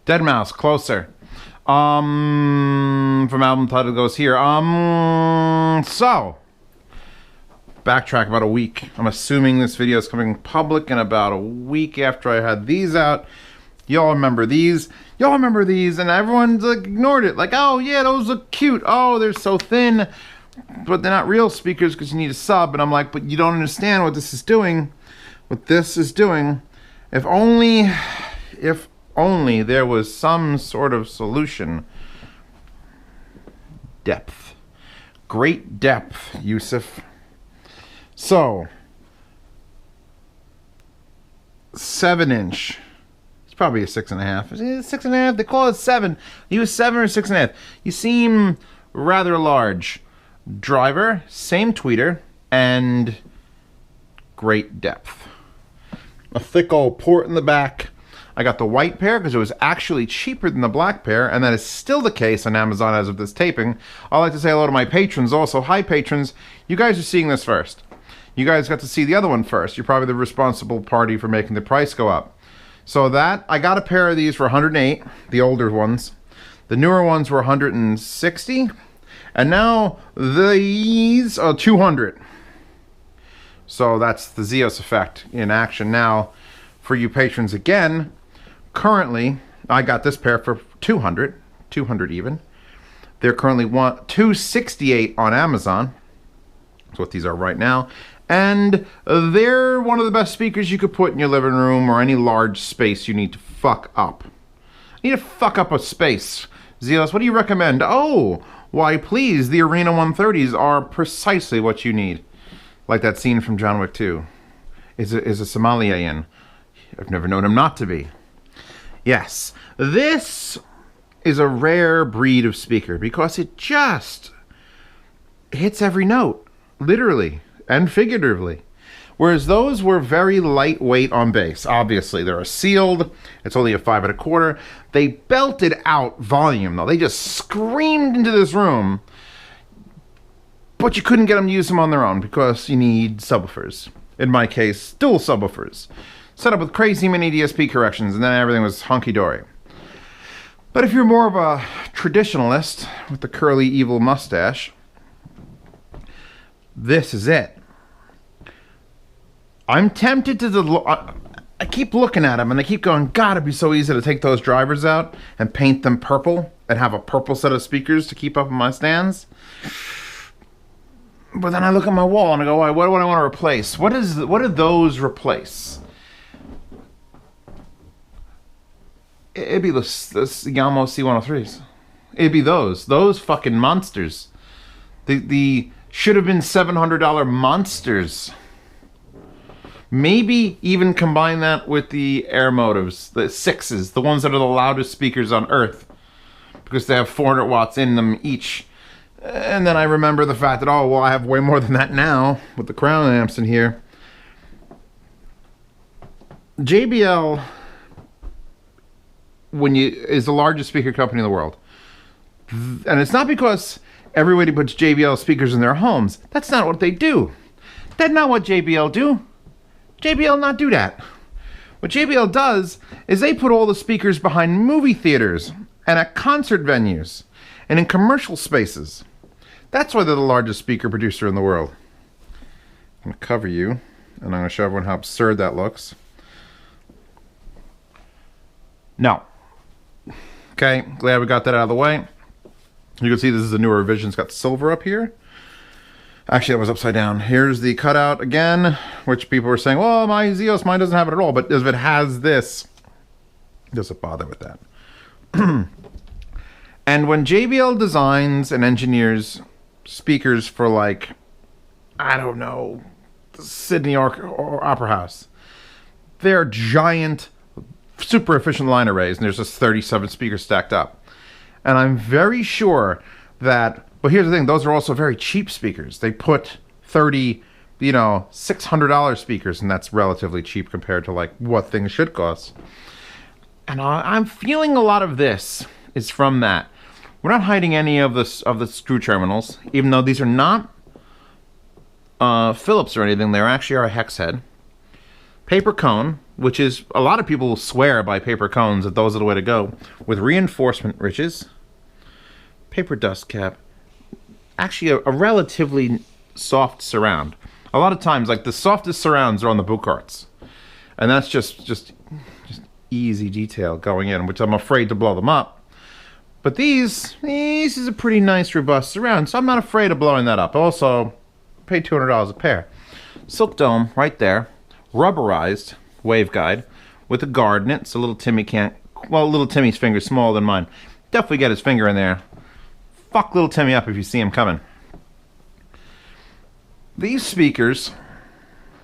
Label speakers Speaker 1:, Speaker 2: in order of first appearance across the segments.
Speaker 1: Dead Mouse, Closer. From album title goes here. So backtrack about a week. I'm assuming this video is coming public in about a week after I had these out. Y'all remember these? Y'all remember these? And everyone's like ignored it. Like, oh yeah, those look cute. Oh, they're so thin. But they're not real speakers because you need a sub. And I'm like, but you don't understand what this is doing. What this is doing. If only there was some sort of solution. Depth. Great depth, Yusuf. So, 7-inch. It's probably a 6.5. Is it 6.5? They call it 7. You use 7 or 6.5. You seem rather large. Driver, same tweeter, and great depth. A thick old port in the back. I got the white pair because it was actually cheaper than the black pair, and that is still the case on Amazon as of this taping. I'd like to say hello to my patrons also. Hi, patrons. You guys are seeing this first. You guys got to see the other one first. You're probably the responsible party for making the price go up. So that, I got a pair of these for 108, the older ones. The newer ones were 160, and now these are 200. So that's the Zeos effect in action now for you patrons again. Currently, I got this pair for 200 even. They're currently $268 on Amazon. That's what these are right now. And they're one of the best speakers you could put in your living room or any large space you need to fuck up. You need to fuck up a space. Zeos, what do you recommend? Oh, why please, the Arena 130s are precisely what you need. Like that scene from John Wick 2. Is a sommelier in? I've never known him not to be. Yes, this is a rare breed of speaker because it just hits every note, literally and figuratively. Whereas those were very lightweight on bass. Obviously, they're sealed. It's only a 5 1/4. They belted out volume, though. They just screamed into this room. But you couldn't get them to use them on their own because you need subwoofers. In my case, dual subwoofers. Set up with crazy mini DSP corrections, and then everything was hunky-dory. But if you're more of a traditionalist with the curly evil mustache, this is it. I'm tempted to... I keep looking at them, and they keep going, God, it'd be so easy to take those drivers out and paint them purple and have a purple set of speakers to keep up in my stands. But then I look at my wall and I go, what do I want to replace? What do those replace? It'd be this Yamaha C103s. It'd be those fucking monsters. The should have been $700 monsters. Maybe even combine that with the Air Motives, the 6s, the ones that are the loudest speakers on earth, because they have 400 watts in them each. And then I remember the fact that, oh, well, I have way more than that now with the Crown amps in here. JBL is the largest speaker company in the world. And it's not because everybody puts JBL speakers in their homes. That's not what they do. That's not what JBL do. JBL not do that. What JBL does is they put all the speakers behind movie theaters and at concert venues and in commercial spaces. That's why they're the largest speaker producer in the world. I'm going to cover you, and I'm going to show everyone how absurd that looks. No. Okay, glad we got that out of the way. You can see this is a newer revision. It's got silver up here. Actually, that was upside down. Here's the cutout again, which people were saying, well, my Zeos, mine doesn't have it at all. But if it has this, it doesn't bother with that. And when JBL designs and engineers speakers for, like, I don't know, Sydney Opera House, they're giant, super efficient line arrays, and there's just 37 speakers stacked up. And I'm very sure that, but here's the thing, those are also very cheap speakers. They put 30, $600 speakers, and that's relatively cheap compared to, like, what things should cost. And I'm feeling a lot of this is from that. We're not hiding any of the screw terminals, even though these are not Phillips or anything. They're actually our hex head. paper cone, which is, a lot of people swear by paper cones that those are the way to go, with reinforcement ridges, paper dust cap, actually a relatively soft surround. A lot of times, like, the softest surrounds are on the boot carts, and that's just easy detail going in, which I'm afraid to blow them up. But this is a pretty nice robust surround, so I'm not afraid of blowing that up. Also, paid $200 a pair. Silk dome right there, rubberized waveguide with a guard in it, so little Timmy can't, well, little Timmy's finger's smaller than mine. Definitely get his finger in there. Fuck little Timmy up if you see him coming. These speakers,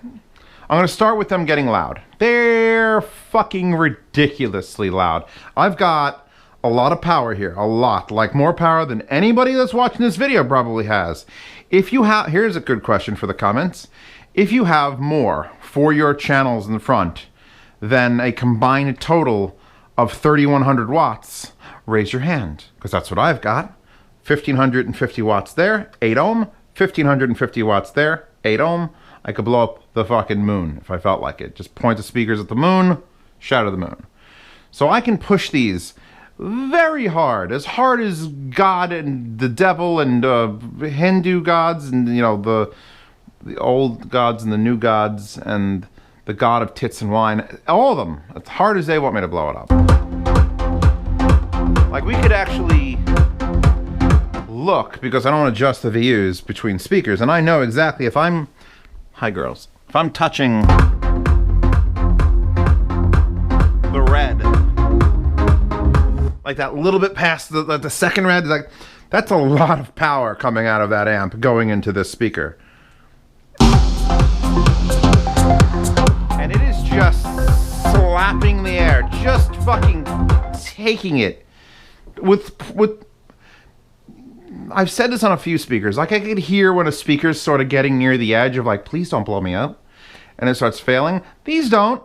Speaker 1: I'm going to start with them getting loud. They're fucking ridiculously loud. I've got a lot of power here, a lot, like more power than anybody that's watching this video probably has. If you have, here's a good question for the comments. If you have more for your channels in the front than a combined total of 3,100 watts, raise your hand, because that's what I've got. 1,550 watts there, 8 ohm, 1,550 watts there, 8 ohm. I could blow up the fucking moon if I felt like it. Just point the speakers at the moon, shout at the moon. So I can push these very hard as God and the devil and Hindu gods and, you know, the old gods and the new gods and the god of tits and wine, all of them, as hard as they want me to blow it up. Like, we could actually look, because I don't want to adjust the VUs between speakers, and I know exactly if I'm, hi girls, if I'm touching the red, like that little bit past the second red, like, that's a lot of power coming out of that amp going into this speaker. And it is just slapping the air, just fucking taking it with I've said this on a few speakers, like I could hear when a speaker's sort of getting near the edge of like, please don't blow me up, and it starts failing. These don't.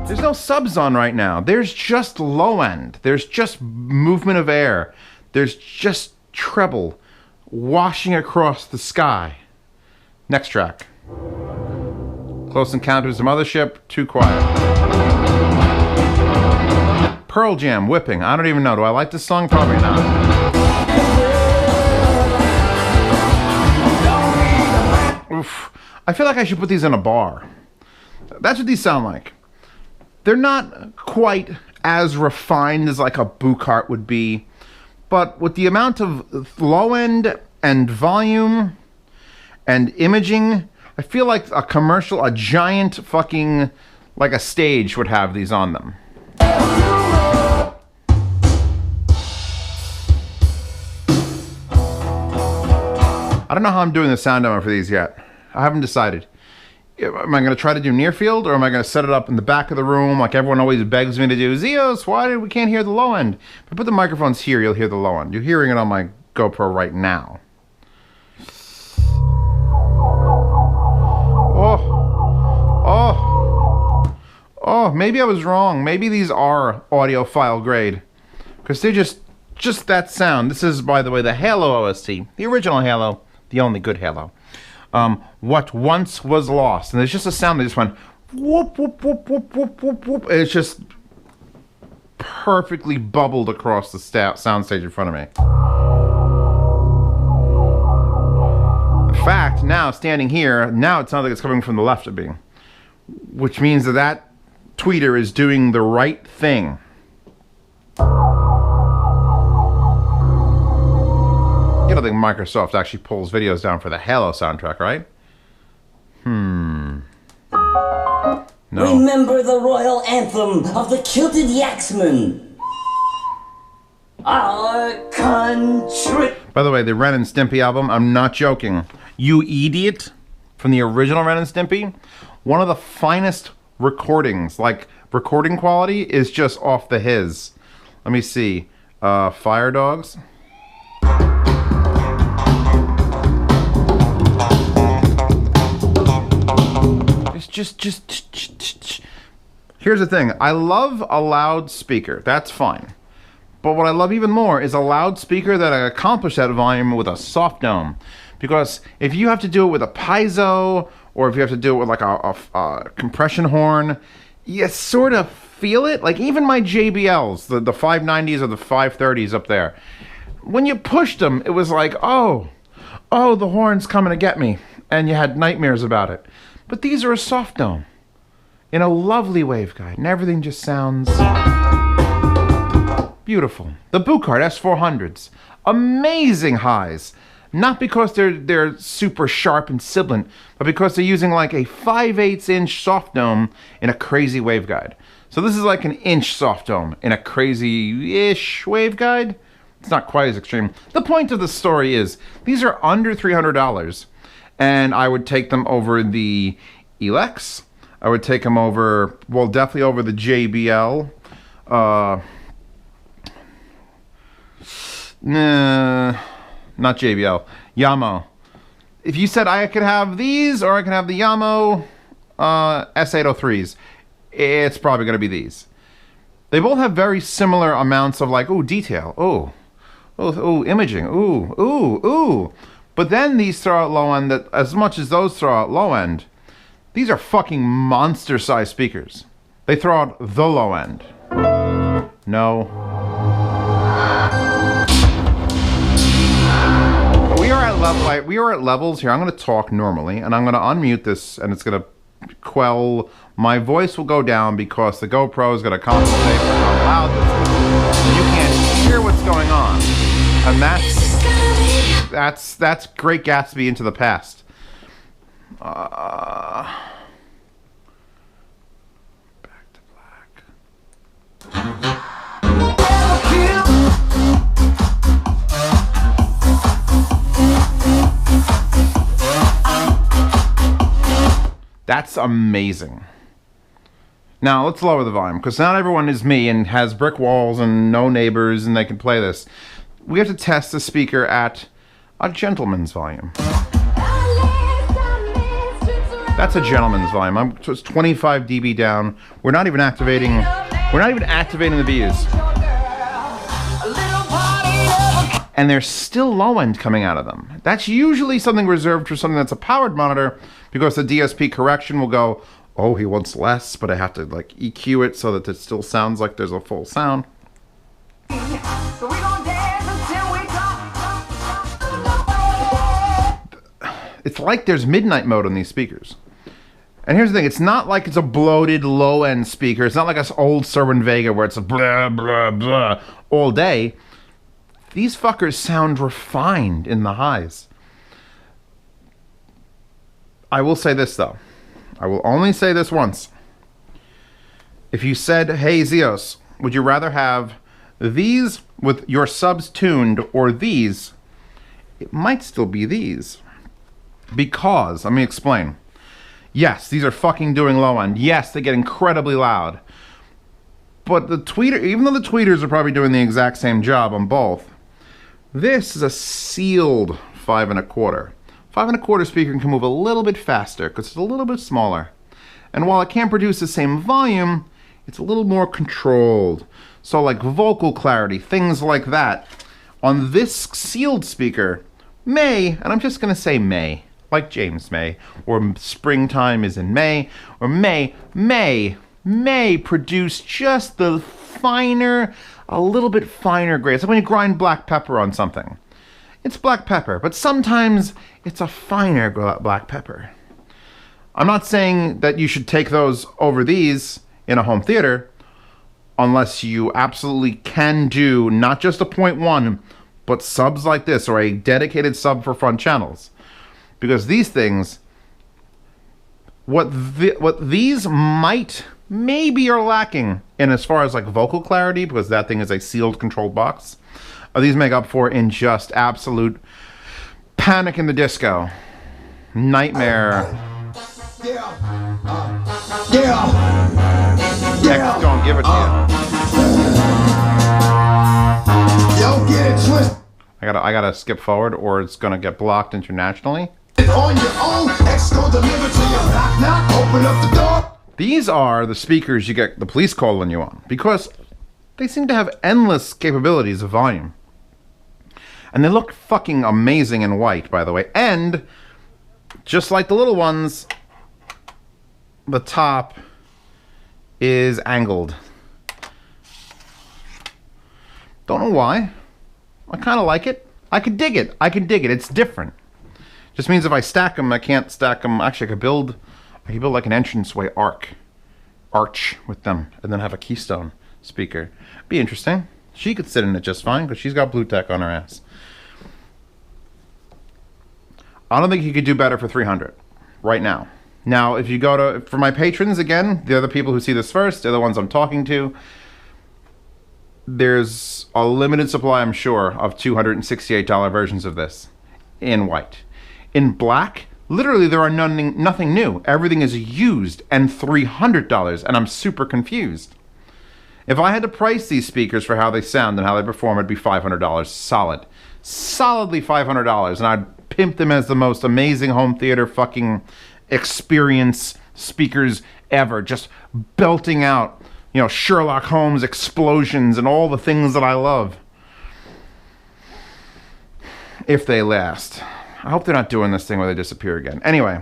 Speaker 1: There's no subs on right now. There's just low end. There's just movement of air. There's just treble washing across the sky. Next track. Close Encounters of the Mothership, too quiet. Pearl Jam, Whipping. I don't even know. Do I like this song? Probably not. Oof. I feel like I should put these in a bar. That's what these sound like. They're not quite as refined as like a Bucart would be, but with the amount of low end and volume and imaging, I feel like a commercial, a giant fucking, like a stage would have these on them. I don't know how I'm doing the sound demo for these yet. I haven't decided. Am I going to try to do near field, or am I going to set it up in the back of the room like everyone always begs me to do? Zeos, why did we can't hear the low end? If I put the microphones here, you'll hear the low end. You're hearing it on my GoPro right now. Oh, maybe I was wrong. Maybe these are audiophile grade, because they're just that sound. This is, by the way, the Halo OST, the original Halo, the only good Halo. What once was lost, and there's just a sound that just went whoop whoop whoop whoop whoop whoop whoop. It's just perfectly bubbled across the soundstage in front of me. In fact, now standing here, now it sounds like it's coming from the left of me, which means that tweeter is doing the right thing. You don't think Microsoft actually pulls videos down for the Halo soundtrack, right? No.
Speaker 2: Remember the royal anthem of the kilted Yaxman. Our country.
Speaker 1: By the way, the Ren and Stimpy album, I'm not joking. You Idiot, from the original Ren and Stimpy, one of the finest recordings, like recording quality is just off the hiz. Let me see. Fire Dogs. Just here's the thing. I love a loudspeaker. That's fine. But what I love even more is a loudspeaker that accomplishes that volume with a soft dome. Because if you have to do it with a piezo or if you have to do it with like a compression horn, you sort of feel it. Like even my JBLs, the 590s or the 530s up there, when you pushed them, it was like, oh, the horn's coming to get me, and you had nightmares about it. But these are a soft dome in a lovely waveguide, and everything just sounds beautiful. The Buchart S400s, amazing highs. Not because they're super sharp and sibilant, but because they're using like a 5/8 inch soft dome in a crazy waveguide. So this is like an inch soft dome in a crazy-ish waveguide. It's not quite as extreme. The point of the story is, these are under $300, and I would take them over the Elex. I would take them over, well, definitely over the JBL. Nah, not JBL. Yamaha. If you said I could have these, or I can have the Yamaha S803s, it's probably going to be these. They both have very similar amounts of like, ooh, detail. Ooh, imaging. Ooh. But then these throw out low end, that as much as those throw out low end, these are fucking monster-sized speakers. They throw out the low end. No. We are at levels here. I'm going to talk normally, and I'm going to unmute this, and it's going to quell. My voice will go down because the GoPro is going to compensate for how loud this is. So you can't hear what's going on. And that's Great Gatsby into the past. Back to black. That's amazing. Now let's lower the volume, because not everyone is me and has brick walls and no neighbors and they can play this. We have to test the speaker at a gentleman's volume. That's a gentleman's volume. So it's 25 dB down. We're not even activating the views. And there's still low end coming out of them. That's usually something reserved for something that's a powered monitor, because the DSP correction will go, oh, he wants less, but I have to like EQ it so that it still sounds like there's a full sound. It's like there's midnight mode on these speakers. And here's the thing, it's not like it's a bloated low-end speaker. It's not like an old Serwin Vega where it's a blah, blah, blah all day. These fuckers sound refined in the highs. I will say this, though. I will only say this once. If you said, hey, Zeos, would you rather have these with your subs tuned or these? It might still be these. Because, let me explain. Yes, these are fucking doing low end. Yes, they get incredibly loud. But the tweeter, even though the tweeters are probably doing the exact same job on both, this is a sealed 5 1/4. 5 1/4 speaker can move a little bit faster because it's a little bit smaller. And while it can't produce the same volume, it's a little more controlled. So like vocal clarity, things like that. On this sealed speaker, may, and I'm just going to say may, like James May, or springtime is in May, or may produce just the finer, a little bit finer grade. It's like when you grind black pepper on something. It's black pepper, but sometimes it's a finer black pepper. I'm not saying that you should take those over these in a home theater, unless you absolutely can do not just a 0.1, but subs like this, or a dedicated sub for front channels. Because these things, what these might, maybe are lacking in as far as like vocal clarity, because that thing is a sealed controlled box, these make up for in just absolute Panic in the Disco, nightmare. X don't give it to you. I gotta skip forward, or it's gonna get blocked internationally. On your own, X gon' deliver to you. Knock, knock, open up the door. These are the speakers you get the police calling you on, because they seem to have endless capabilities of volume. And they look fucking amazing in white, by the way. And just like the little ones, the top is angled. Don't know why. I kind of like it. I can dig it. I can dig it. It's different. Just means if I stack them, I can't stack them. Actually, I could build like an entranceway arch with them, and then have a keystone speaker. Be interesting. She could sit in it just fine because she's got Blue Tech on her ass. I don't think you could do better for $300 right now. Now, if you go to, for my patrons, again, the other people who see this first, they're the ones I'm talking to. There's a limited supply, I'm sure, of $268 versions of this in white. In black, literally there are nothing new. Everything is used and $300, and I'm super confused. If I had to price these speakers for how they sound and how they perform, it'd be $500 solid. Solidly $500, and I'd pimp them as the most amazing home theater fucking experience speakers ever. Just belting out, you know, Sherlock Holmes explosions and all the things that I love. If they last. I hope they're not doing this thing where they disappear again. Anyway,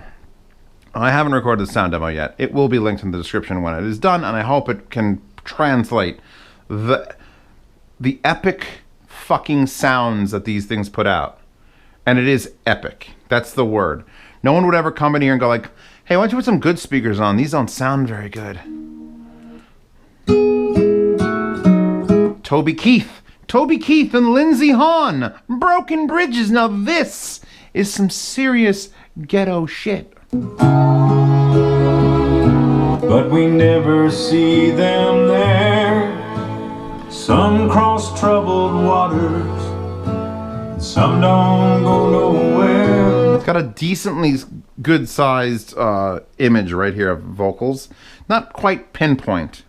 Speaker 1: I haven't recorded the sound demo yet. It will be linked in the description when it is done, and I hope it can translate the epic fucking sounds that these things put out. And it is epic. That's the word. No one would ever come in here and go like, hey, why don't you put some good speakers on? These don't sound very good. Toby Keith and Lindsey Hahn. Broken Bridges. Now this is some serious ghetto shit.
Speaker 3: But we never see them there. Some cross troubled waters, some don't go nowhere.
Speaker 1: It's got a decently good-sized image right here of vocals. Not quite pinpoint,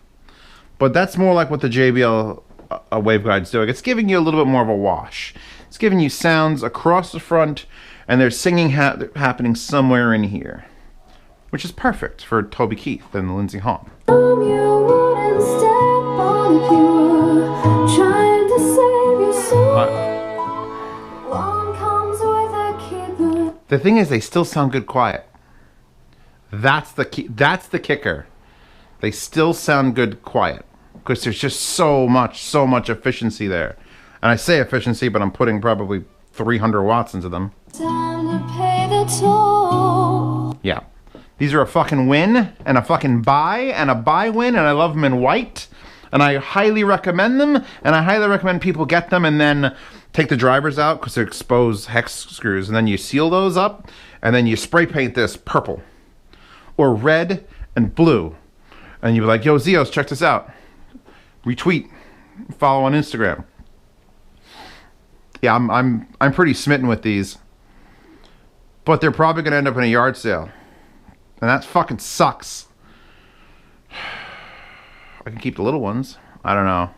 Speaker 1: but that's more like what the JBL waveguide's doing. It's giving you a little bit more of a wash. It's giving you sounds across the front, and there's singing happening somewhere in here, which is perfect for Toby Keith and Lindsey Hahn. The thing is, they still sound good quiet. That's the key. That's the kicker. They still sound good quiet because there's just so much efficiency there. And I say efficiency, but I'm putting probably 300 watts into them. Time to pay the toll. Yeah. These are a fucking win and a fucking buy and a buy win, and I love them in white. And I highly recommend them, and I highly recommend people get them and then take the drivers out because they're exposed hex screws, and then you seal those up, and then you spray paint this purple or red and blue, and you'll be like, yo, Zeos, check this out. Retweet, follow on Instagram. Yeah, I'm pretty smitten with these, but they're probably gonna end up in a yard sale, and that fucking sucks. I can keep the little ones. I don't know.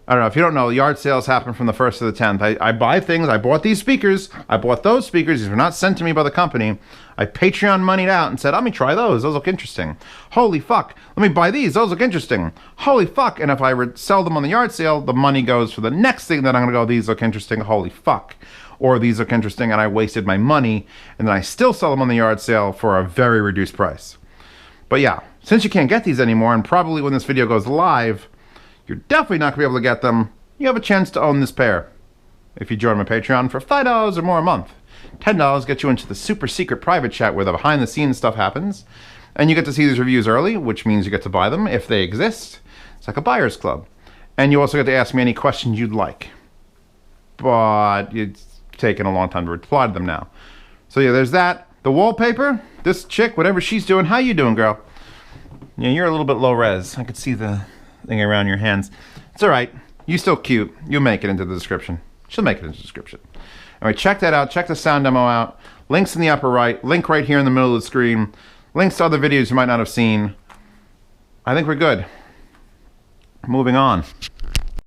Speaker 1: If you don't know, yard sales happen from the 1st to the 10th. I buy things. I bought these speakers. I bought those speakers. These were not sent to me by the company. I Patreon moneyed out and said, let me try those. Those look interesting. Holy fuck. Let me buy these. Those look interesting. Holy fuck. And if I sell them on the yard sale, the money goes for the next thing that I'm going to go, these look interesting. Holy fuck. Or these look interesting and I wasted my money. And then I still sell them on the yard sale for a very reduced price. But yeah, since you can't get these anymore, and probably when this video goes live, you're definitely not going to be able to get them. You have a chance to own this pair if you join my Patreon for $5 or more a month. $10 gets you into the super secret private chat where the behind the scenes stuff happens. And you get to see these reviews early, which means you get to buy them if they exist. It's like a buyer's club. And you also get to ask me any questions you'd like. But it's taken a long time to reply to them now. So yeah, there's that. The wallpaper, this chick, whatever she's doing, how you doing, girl? Yeah, you're a little bit low res. I could see the thing around your hands. It's all right. You're still cute. You'll make it into the description. She'll make it into the description. All right, check that out. Check the sound demo out. Links in the upper right. Link right here in the middle of the screen. Links to other videos you might not have seen. I think we're good. Moving on.